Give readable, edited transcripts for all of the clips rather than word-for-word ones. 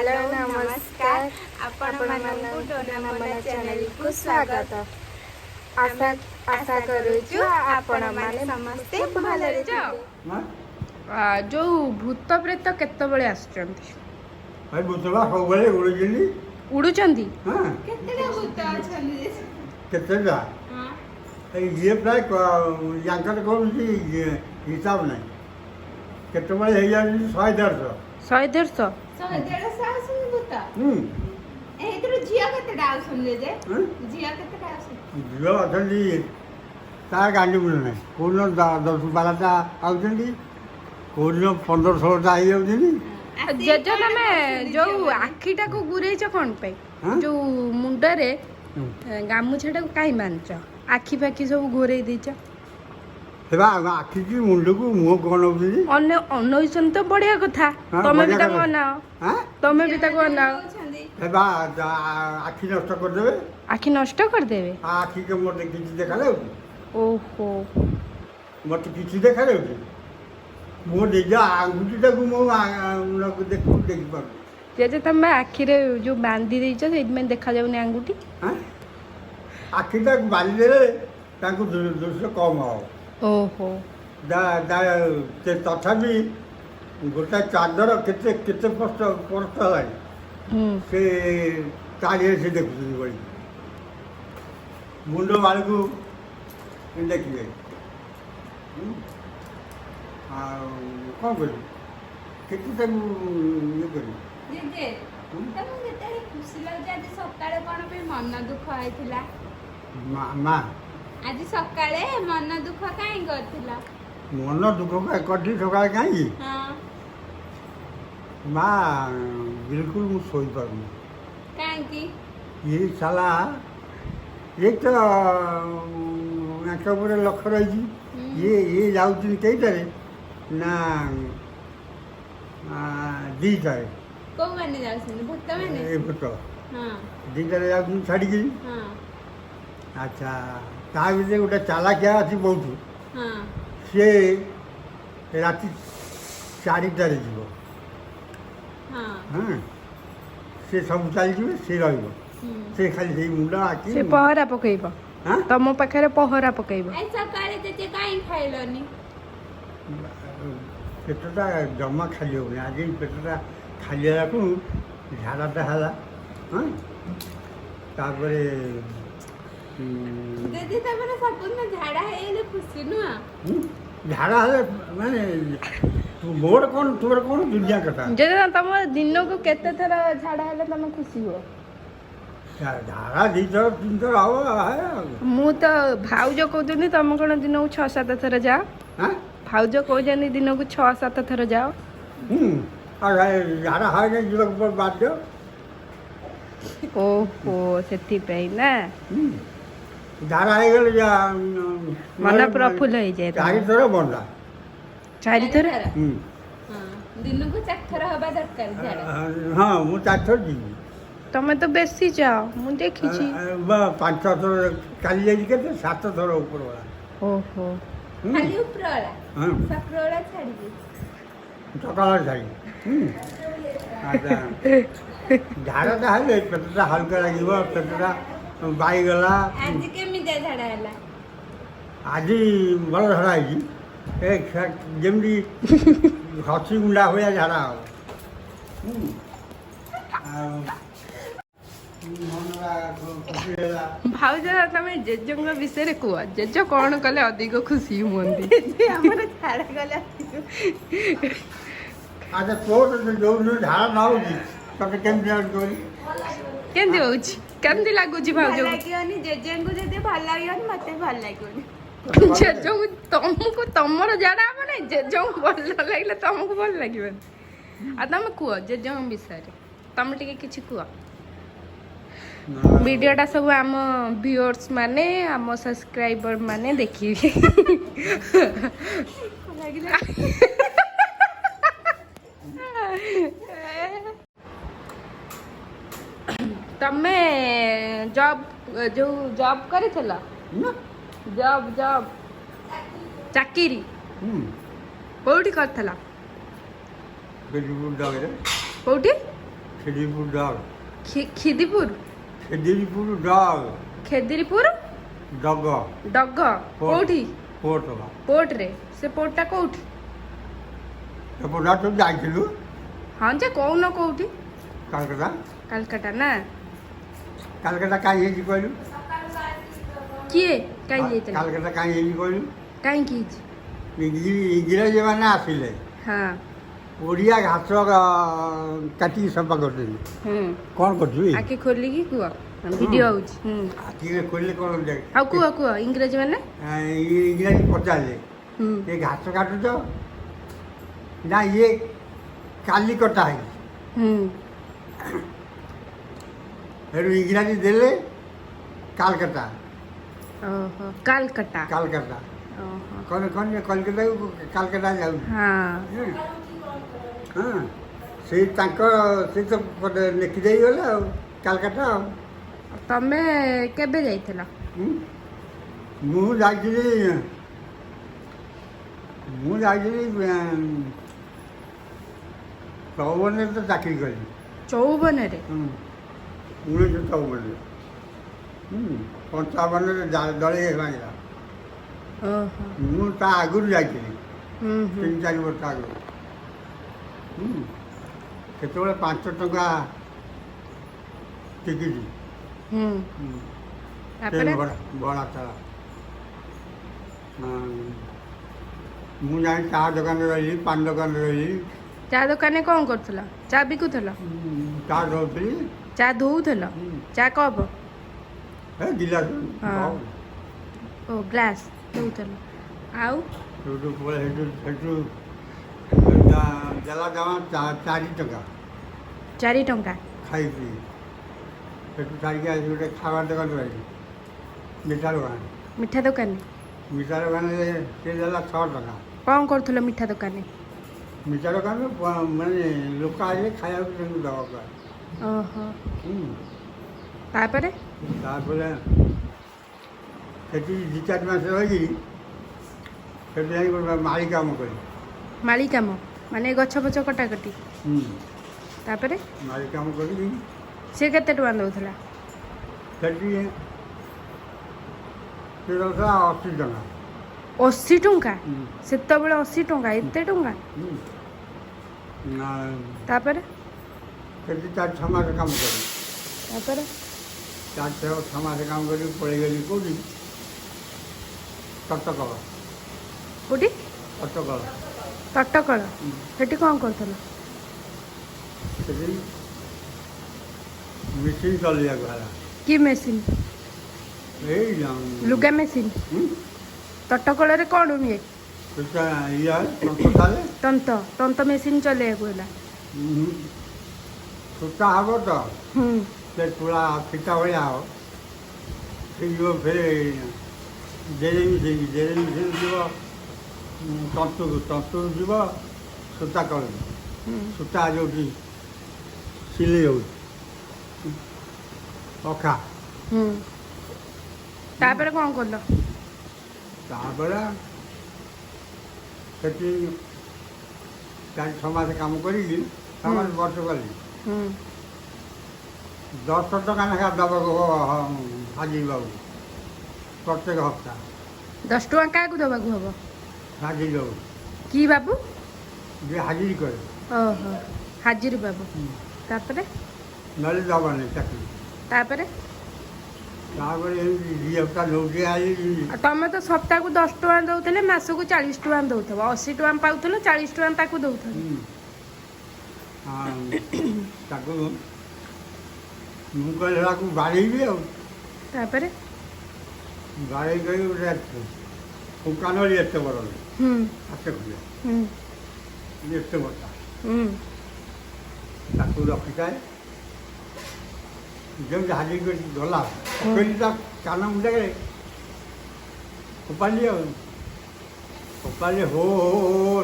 Hello नमस्कार आपणମାନଙ୍କୁ ଡୋନାମୋନା ଚ୍ୟାନେଲକୁ ସ୍ୱାଗତ। ଆଶା କରୁଛୁ ଆପଣମାନେ ସମସ୍ତେ ଭଲରେ ଥିବେ। ଯୋଉ ଭୂତ ପ୍ରେତ କେତେବେଳେ ଆସୁଛନ୍ତି? ଭାଇ ଭୂତବା ସବୁବେଳେ ଉଡୁଛନ୍ତି? କେତେଟା ଭୂତ ଅଛନ୍ତି? କେତେଟା ଇଏ ପ୍ରାୟ ୟାଙ୍କର କୌଣସି ହିସାବ ନାହିଁ। କେତେବେଳେ ହେଇଯାଉଛି 100-150। 100-150? 100-150 ଆସୁଛନ୍ତି ଭୂତ। ଏଇଥିରୁ ଝିଅ କେତେଟା ଆସୁଛନ୍ତି ଯେ? ଝିଅ କେତେଟା ଆସୁଛନ୍ତି? ଝିଅ ଅଛନ୍ତି ତା ଗାଣ୍ଡି ମୁଣ୍ଡ ନାହିଁ। କେଉଁଦିନ 10-12ଟା ଆଉଛନ୍ତି, କେଉଁଦିନ 15-16ଟା ହେଇଯାଉଛନ୍ତି। ଜେଜ ତମେ ଯୋଉ ଆଖିଟାକୁ ଗୁରେଇଛ କଣ ପାଇଁ? ଯୋଉ ମୁଣ୍ଡରେ ଗାମୁଛାଟାକୁ କାହିଁ ବାନ୍ଧିଛ? ଆଖି ଫାଖି ସବୁ ଘୋରେଇ ଦେଇଛ? ହେବା ଆଖିକି ମୁଣ୍ଡକୁ ମୁହଁ କ'ଣ ହଉଛନ୍ତି? ଅନଉଛନ୍ତି ତ ବଢିଆ କଥା। ତମେ ବି ତାକୁ ଅନାଅ, ତମେ ବି ତାକୁ ଅନାଅ। ହେବା ଆଖି ନଷ୍ଟ କରିଦେବେ। ଆଖି ନଷ୍ଟ କରିଦେବେ? ଆଖି ମୋତେ କିଛି ଦେଖାଯାଉଛି? ଓହୋ, ମୋତେ କିଛି ଦେଖାଯାଉଛି? ମୋ ନିଜ ଆଙ୍ଗୁଠିଟାକୁ ମୁଁ ଦେଖିପାରୁଛି। ଜେଜେ ତମେ ଆଖିରେ ଯୋଉ ବାନ୍ଧି ଦେଇଛ ସେଇଥିପାଇଁ ଦେଖାଯାଉନି ଆଙ୍ଗୁଠି? ଆଖିଟାକୁ ବାନ୍ଧିଦେଲେ ତାଙ୍କୁ ଦୃଶ୍ୟ କମ୍ ହବ। ଓହୋ, ତଥାପି ଗୋଟାଏ ଚାଦର କେତେ କେତେ ପସ୍ତ ହେଲାଣି ସେ ଚାରିଆଡ଼େ ସେ ଦେଖୁଛନ୍ତି ବଳି ମୁଣ୍ଡ ବାଳକୁ ଦେଖିବେ। ଆଉ କ'ଣ କରିବୁ? କେତେ ତାକୁ ଇଏ କରିବୁ? ତମକୁ ଯେତେବେଳେ ଖୁସି ଲାଗୁଛି, ଆଜି ସକାଳେ କ'ଣ ପାଇଁ ମନ ଦୁଃଖ ହେଇଥିଲା? ମା ଆଜି ସକାଳେ ମନ ଦୁଃଖ କାହିଁ କରିଥିଲ? ମନ ଦୁଃଖ କରିଥିଲି ସକାଳେ କାହିଁକି? ମା ବିଲକୁଲ ମୁଁ ଶୋଇପାରୁନି। କାହିଁକି? ଇଏ ସାଲା ଇଏ ତ ଆଙ୍କ ଉପରେ ଲକ୍ଷ୍ୟ ରହିଛି। ଇଏ ଯାଉଛନ୍ତି କେଇଟାରେ ନା 2ଟାରେ। କୋଉମାନେ ଯାଉଛନ୍ତି? ଭୂତମାନେ? ଏ ଭୂତ 2ଟାରେ ଯାଉଛନ୍ତି ଛାଡ଼ିକିରି। ଆଚ୍ଛା, ତା ଭିତରେ ଗୋଟେ ଚାଲାକିଆ ଅଛି ବହୁତ। ସିଏ ରାତି 4ଟାରେ ଯିବ। ସେ ସବୁ ଚାଲିଯିବେ, ସେ ରହିବ। ସେ ଖାଲି ସେଇ ମୁଣ୍ଡ ଆଖି ସେ ପହରା ପକେଇବ। ତମ ପାଖରେ ପହରା ପକେଇବ। ସକାଳେ ଯେତେ କାହିଁ ଖାଇଲନି? ପେଟଟା ଜମା ଖାଲି ହେଉନି। ଆଜି ପେଟଟା ଖାଲି ହେଲାକୁ ଝାଡ଼ାଟା ହେଲା। ତାପରେ ଦିଦି ତମର ସମ୍ପୂର୍ଣ୍ଣ ଝାଡ଼ା ହେଇଗଲେ ଖୁସି ନୁହଁ? ଝାଡ଼ା ହେଲେ ମାନେ ମୋର କ'ଣ ତୋର କ'ଣ ଦୁନିଆ କଥା। ଯଦି ତମ ଦିନକୁ କେତେ ଥର ଝାଡ଼ା ହେଲେ ତମେ ଖୁସି ହୁଅ? ଝାଡ଼ା 2-3 ଥର ହବ। ମୁଁ ତ ଭାଉଜ କହୁଛନ୍ତି ତମେ କ'ଣ ଦିନକୁ 6-7 ଥର ଯାଅ? ଭାଉଜ କହୁଛନ୍ତି ଦିନକୁ 6-7 ଥର ଯାଅ। ଝାଡ଼ା ହଇନି ଯିବାକୁ ବାଧ୍ୟ। ଓହୋ, ସେଥିପାଇଁ ନା? ଝାଡ଼ା ହେଇଗଲେ ମନ ପ୍ରଫୁଲ୍ଲ ହେଇଯାଏ। 4 ଥର ବନ୍ଧା। 4 ଥର? ଦିନକୁ 4 ଥର ହବା ଦରକାର ଝାଡ଼ା। ହଁ, ମୁଁ 4 ଥର ଯିବି। ତମେ ତ ବେଶୀ ଯାଅ, ମୁଁ ଦେଖିଛି। 5 ଥର କାଲି ଯାଇଛି। କେତେ 7 ଥର ଉପରବେଳା। ଓହୋ, ଖାଲି ଉପରବେଳା? ସକାଳବେଳା ଛାଡ଼ିକି? ସକାଳ ଛାଡ଼ି। ଆଚ୍ଛା, ଝାଡ଼ାଟା ହେଲେ ପେଟଟା ହାଲକା ଲାଗିବ। ପେଟଟା ବାଇଗଲା। ଆଜି କେମିତିଆ ଝାଡ଼ା ହେଲା? ଆଜି ଭଲ ଝାଡ଼ା ହେଇଛି। ଯେମିତି ହସି ଗୁଣ୍ଡା ଭଳିଆ ଝାଡ଼ା ହବ। ଭାଉଜ ତମେ ଜେଜେଙ୍କ ବିଷୟରେ କୁହ। ଜେଜେ କ'ଣ କଲେ ଅଧିକ ଖୁସି ହୁଅନ୍ତି? ଆମର ଝାଡ଼ା ଗଲା। ଆଚ୍ଛା, ତୋର ଯୋଉ ଝାଡ଼ା ନ ହେଉଛି ତତେ କେମିତି ଲାଗୁଛି? କେମିତି ହଉଛି? କେମିତି ଲାଗୁଛି ଭାଉଜ? ଲାଗିବନି ଜେଜେଙ୍କୁ ଯଦି ଭଲ ଲାଗିବନି, ମତେ ଭଲ ଲାଗିବନି। ଜେଜେଙ୍କୁ ତମକୁ ତମର ଝାଡ଼ା ହବ ନାଇଁ, ଜେଜେଙ୍କୁ ଭଲ ଲାଗିଲେ ତମକୁ ଭଲ ଲାଗିବନି। ଆଉ ତମେ କୁହ ଜେଜେଙ୍କ ବିଷୟରେ, ତମେ ଟିକେ କିଛି କୁହ। ଭିଡ଼ିଓଟା ସବୁ ଆମ ଭିଉଅର୍ସ ମାନେ, ଆମ ସବସ୍କ୍ରାଇବର ମାନେ ଦେଖିବେ। ତମେ ଜବ୍ କରିଥିଲ? ଜବ୍ ଚାକିରି କୋଉଠି କରିଥିଲ? କୋଉଠି? खेदीपुर डग ଖିଦିପୁର खेदीपुर डग ଖେଦିରିପୁର डग ଡଗ କୋଉଠି पोर्ट ପୋର୍ଟରେ ସେ ପୋର୍ଟଟା କୋଉଠି ଏପଟା ତୁ ଯାଇଥିଲୁ ହଁ ଯେ କହୁନ କୋଉଠି କାଲକାଟା କାଲକାଟା ନା କାଲକାଟା କାହିଁ ହେଇଛି କହିଲୁ କିଏ କାହିଁ ଯାଇଥିଲା କାଲକାଟା କାହିଁ ହେଇଛି କହିଲୁ କାହିଁକି ହେଇଛି ଇଂରେଜ ମାନେ ଆସିଲେ ହଁ ଓଡ଼ିଆ ଘାସ କାଟିକି ସଫା କରିଦେଲି ହୁଁ କ'ଣ କରୁଛୁ ଆଖି ଖୋଲିକି କୁହ ଭିଡ଼ିଓ ହଉଛି ଆଖିରେ ଖୋଲିଲେ କ'ଣ ଆଉ କୁହ ଇଂରେଜୀ ମାନେ ଇଂରାଜୀ ପଚାରିଲେ ହୁଁ ଏ ଘାସ କାଟୁଛ ନା ଇଏ କାଲି କଟା ହେଇଛି ହୁଁ ସେଠୁ ଇଂରାଜୀ ଦେଲେ କାଲକାଟା ଓହୋ କାଲକାଟା କାଲକାଟା ଓହୋ କ'ଣ କଲିକତାକୁ କାଲକାଟା ଯାଉଛି ହଁ ହଁ ସେ ତାଙ୍କ ସେ ତ ଲେଖି ଦେଇଗଲେ ଆଉ କାଲକାଟା ଆଉ ତମେ କେବେ ଯାଇଥିଲ ହୁଁ। ମୁଁ ଯାଇଥିଲି ଚଉବନରେ ତ ଚାକିରି କଲି 54ରେ 1954 55ରେ ଦଳେଇ ଭାଙ୍ଗିଲା ଓହୋ ମୁଁ ତା ଆଗରୁ ଯାଇଥିଲି ହୁଁ 3-4 ବର୍ଷ ଆଗରୁ ସେତେବେଳେ 5 ଟଙ୍କା ଟିକିଟ୍ ହୁଁ ତାପରେ ଭଡ଼ା ଥିଲା ମୁଁ ଯାଇ ଚା ଦୋକାନରେ ରହିଲି ପାନ ଦୋକାନରେ ରହିଲି ଚା ଦୋକାନରେ କ'ଣ କରୁଥିଲ ଚା ବିକୁଥିଲ ଚା ଦେଉଥିଲି ଚା ଧୋଉଥିଲ ଚା କପ୍ ଏ ଗିଲାସ ହଁ। ଓ ଗ୍ଲାସ୍ ଧୋଉଥିଲ ଆଉ ସେଠୁ ସେଠୁ ଦେଲା ଜମା 4 ଟଙ୍କା 4 ଟଙ୍କା ଖାଇ ପିଇ ସେଠୁ ଛାଡ଼ିକି ଆସି ଗୋଟେ ଖାଇବା ଦୋକାନ ରହିଲି ମିଠା ଦୋକାନ ମିଠା ଦୋକାନରେ ମିଠା ଦୋକାନରେ ସେ ଦେଲା 6 ଟଙ୍କା କ'ଣ କରୁଥିଲ ମିଠା ଦୋକାନରେ ମିଠା ଦୋକାନରେ ମାନେ ଲୋକ ଆସିଲେ ଖାଇବାକୁ ତାଙ୍କୁ ଦେବାକୁ ଓହୋ ତାପରେ ତାପରେ ସେଠି 2-4 ମାସ ରହିକି ସେଠି ଯାଇ ଗୋଟେ ମାଳି କାମ କଲି ମାଳି କାମ ମାନେ ଗଛ ଫଛ କଟାକଟି ତାପରେ ମାଳି କାମ କରିକି ସେ କେତେ ଟଙ୍କା ଦେଉଥିଲା ସେଠି ସେ ଦେଉଥିଲା 80 ଟଙ୍କା 80 ଟଙ୍କା ସେତେବେଳେ 80 ଟଙ୍କା ଏତେ ଟଙ୍କା ତାପରେ ସେଠି 4-6 ମାସ କାମ କଲି ତାପରେ 4-6 ମାସ କାମ କରି ପଳେଇଗଲି କେଉଁଠି କଟକ କୋଉଠି କଟକ ତଟକଳ ସେଠି କ'ଣ କରୁଥିଲ ସେଠି ମେସିନ୍ ଚଲେଇବାକୁ ହେଲା କି ମେସିନ୍ ଏଇ ଲୁଗା ମେସିନ୍ ତଟକଳରେ କ'ଣ ହୁଏ ସେଟା ଇଏ ସୂତାରେ ତନ୍ତ ମେସିନ୍ ଚଲେଇବାକୁ ହେଲା ସୂତା ହେବ ତ ହୁଁ ସେ ତୁଳା ଫିତା ଭଳିଆ ହେବ ସେ ଯିବ ଫେରେ ଡେରି ମିଶେଇ ଯିବ ତନ୍ତୁକୁ ଯିବ ସୂତା କଳକୁ ସୂତା ଯେଉଁଠି ସିଲେଇ ହେଉଛି ଅଖା ତାପରେ କ'ଣ କଲ ତାପରେ ସେଠି 4-6 ମାସ କାମ କରିକି 6 ମାସ ବର୍ଷ କଲି 10 ଟଙ୍କା ଲେଖା ଦେବାକୁ ହାଜିର ବାବୁ ପ୍ରତ୍ୟେକ ହପ୍ତା 10 ଟଙ୍କା କାହାକୁ ଦେବାକୁ ହବ ହାଜିର ବାବୁ କି ବାବୁ ଯିଏ ହାଜିର କରେ ଓହୋ ହାଜିର ବାବୁ ତାପରେ ନହେଲେ ଦେବନି ଚାକିରି ତାପରେ ଏମିତି 2 ହପ୍ତା ନେଉଛି ଆଉ ତମେ ତ ସପ୍ତାହକୁ 10 ଟଙ୍କା ଦେଉଥିଲେ ମାସକୁ 40 ଟଙ୍କା ଦେଉଥିବ 80 ଟଙ୍କା ପାଉଥିଲ 40 ଟଙ୍କା ତାକୁ ଦେଉଥିଲ ତାକୁ ମୁଁ କହିଲି ତାକୁ ବାଡ଼େଇବି ଆଉ ତାପରେ ବାଡ଼େଇ କରି ଗୋଟେ ଦୋକାନରି ଏତେ ବଡ଼ ହାତ ଖୋଲିଆ ଏତେ ବଟା ତାକୁ ରଖିଥାଏ ଯେମିତି ହାଜିର କରି ଗଲା କହିଲି ତା କାନ ମୁଣ୍ଡରେ ଫୋପାଡ଼ିଲି ଆଉ ଫୋପାଡ଼ିଲି ହୋ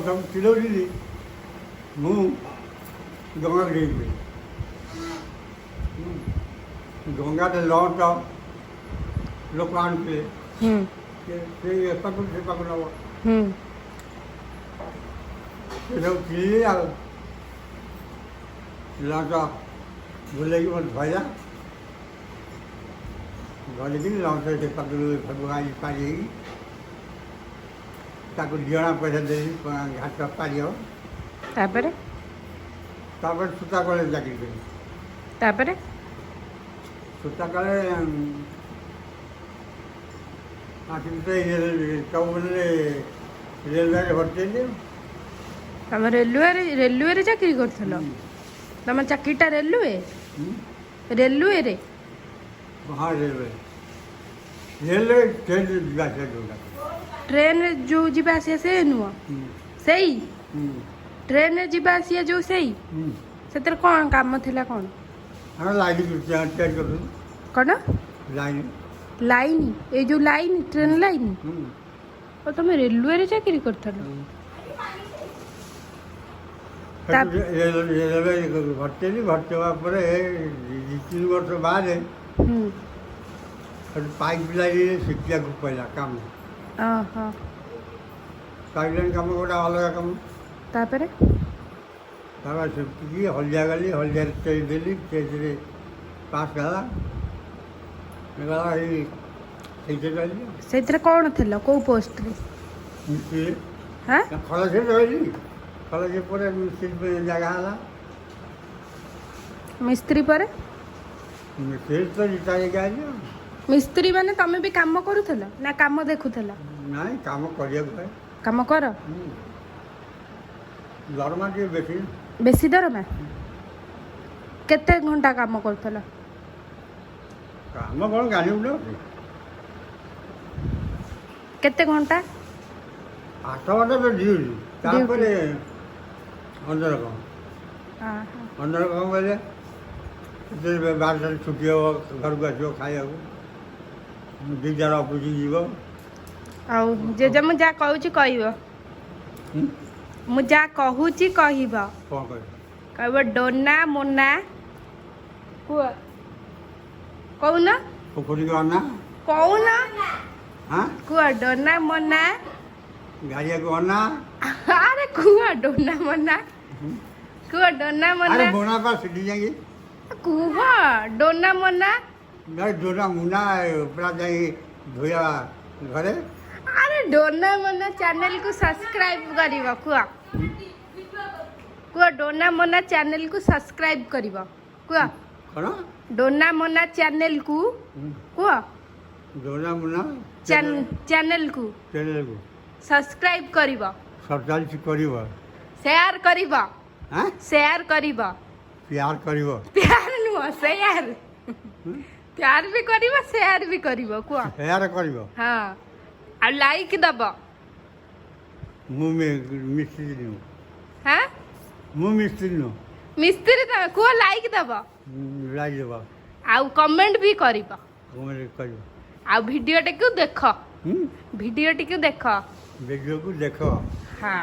ସବୁ ଚିଡ଼ଉଥିଲି ମୁଁ ଗଙ୍ଗାକୁ ଡେଇଁବି ଗଙ୍ଗାରେ ଲଞ୍ଚ ଲୋକ ଆଣୁଥିଲେ ସେ ଏପାଖରୁ ସେ ପାଖକୁ ନେବ ସେ ସବୁ ଚିଲି ଆଉ ଲଞ୍ଚ ବୁଲେଇକି ମୋତେ ଧଇଲା ଧରିକି ଲଞ୍ଚ ସେ ପାଖରୁ ସବୁ ଆଣି ପାରି ହେଇକି ତାକୁ ଦିଅଣା ପଇସା ଦେଲି ଘାଟ ପାରି ହେବ ତାପରେ ତାପରେ ସୂତା କଳେ ଚାକିରି କଲି ତାପରେ ସୂତା କଳେ ଆସିକି ତ ସବୁବେଳେ ରେଲୱେରେ ଭର୍ତ୍ତି ହେଲି ତମେ ରେଲୱେରେ ଚାକିରି କରୁଥିଲ ତମ ଚାକିରିଟା ରେଲୱେରେ ହଁ ରେଲୱେ ଟ୍ରେନ୍ ଯିବା ଆସିବା ଯୋଉଟା ଟ୍ରେନରେ ଯୋଉ ଯିବା ଆସିବା ସେ ନୁହଁ ସେଇ ଟ୍ରେନରେ ଯିବା ଆସିବା ଯୋଉ ସେଇ ସେଥିରେ କ'ଣ କାମ ଥିଲା କ'ଣ ଆମେ ଲାଇନ୍ ତିଆରି କରୁଛୁ କ'ଣ ଲାଇନ୍ ଲାଇନ୍ ଏଇ ଯୋଉ ଲାଇନ୍ ଟ୍ରେନ୍ ଲାଇନ୍ ତମେ ରେଲୱେରେ ଚାକିରି କରୁଥିଲ ରେଲୱେ ଭର୍ତ୍ତି ହେଲି ଭର୍ତ୍ତି ହେବା ପରେ 2-3 ବର୍ଷ ବାଦେ ପାଇପ୍ ଲାଇନ୍ରେ ଶିଖିବାକୁ ପଡ଼ିଲା କାମ ପାଇପ୍ ଲାଇନ୍ କାମ ଗୋଟେ ଅଲଗା କାମ ତାପରେ ଶିଖିକି ହଳଦିଆ ଗଲି ହଳଦିଆରେ ଟେଷ୍ଟ ଦେଲି ଟେଷ୍ଟରେ ପାସ୍ ହେଲା ସେଇଥିରେ ରହିଲି ସେଇଥିରେ କ'ଣ ଥିଲା କୋଉ ପୋଷ୍ଟରେ ମିସ୍ତ୍ରୀ ହାଁ ଖଲସରେ ରହିଲି ଖଲସ ପରେ ମିସ୍ତ୍ରୀ ଜାଗା ହେଲା ମିସ୍ତ୍ରୀ ପରେ ମିସ୍ତ୍ରୀ ତ ରିଟାୟାର ହେଇକି ଆଇଲି ମିସ୍ତ୍ରୀ ମାନେ ତମେ ବି କାମ କରୁଥିଲ ନା କାମ ଦେଖୁଥିଲ ନାଇଁ କାମ କରିବାକୁ ହୁଏ କାମ କର ଦରମା ଟିକେ ବେଶୀ ବେଶୀ ଦରମା କେତେ ଘଣ୍ଟା କାମ କରୁଥିଲ କାମ କ'ଣ ଗାଡ଼ି ଉଠାଉଛି କେତେ ଘଣ୍ଟା 8 ଘଣ୍ଟା ତ ଡ୍ୟୁଟି ତାପରେ 15 କ'ଣ 15 କ'ଣ କହିଲେ ସେଥିରେ 12ଟାରେ ଛୁଟି ହେବ ଘରକୁ ଆସିବ ଖାଇବାକୁ 2ଟାରେ ଅଫିସ ଯିବ ଆଉ ଜେଜେ ମୁଁ ଯାହା କହୁଛି କହିବ ମୁଁ ଯାହା କହୁଛି କହିବ କ'ଣ କହିବ କହିବ ଡୋନା ମୋନା କୁହ କହୁନ ପୋଖରୀକୁ ଅନା କହୁନ ହଁ କୁହ ଡୋନା ମୋନା ଗାଡ଼ିଆକୁ ଅନା ଆରେ କୁହ ଡୋନା ମୋନା କୁହ ଡୋନା ମୋନା ଆରେ ବୋଣା ପା ସେଠି ଯାଇକି କୁହ ଡୋନା ମୋନା ନାଇଁ ଡୋନା ମୁନା ପୁରା ଯାଇ ଧୋଇବା ଘରେ ଆରେ ଡୋନା ମୋନା ଚ୍ୟାନେଲକୁ ସବସ୍କ୍ରାଇବ କରିବ କୁହ କୁହ ଡୋନା ମୋନା ଚ୍ୟାନେଲକୁ ସବସ୍କ୍ରାଇବ କରିବ କୁହ କ'ଣ ଡୋନା ମୋନା ଚ୍ୟାନେଲକୁ କୁହ ଡୋନା ମୁନା ଚ୍ୟାନେଲକୁ ଚ୍ୟାନେଲକୁ ସବସ୍କ୍ରାଇବ କରିବ ସବସ୍କ୍ରାଇବ୍ କରିବ ସେୟାର କରିବ ହଁ ସେୟାର କରିବ ପ୍ୟାର କରିବ ପ୍ୟାର ନୁହଁ ସେୟାର ପ୍ୟାର ବି କରିବ ସେୟାର ବି କରିବ କୁହ ସେୟାର କରିବ ହଁ ଆଉ ଲାଇକ୍ ଦବ ମୁଁ ମିସ୍ତ୍ରୀ ନୁହଁ ହଁ ମୁଁ ମିସ୍ତ୍ରୀ ନୁହଁ ମିସ୍ତ୍ରୀ ତମେ କୁହ ଲାଇକ୍ ଦବ ଲାଗିବ ଆଉ କମେଣ୍ଟ ବି କରିବ କରିବ ଆଉ ଭିଡ଼ିଓଟିକୁ ଦେଖ ଭିଡ଼ିଓଟିକୁ ଦେଖ ଭିଡ଼ିଓକୁ ଦେଖ ହଁ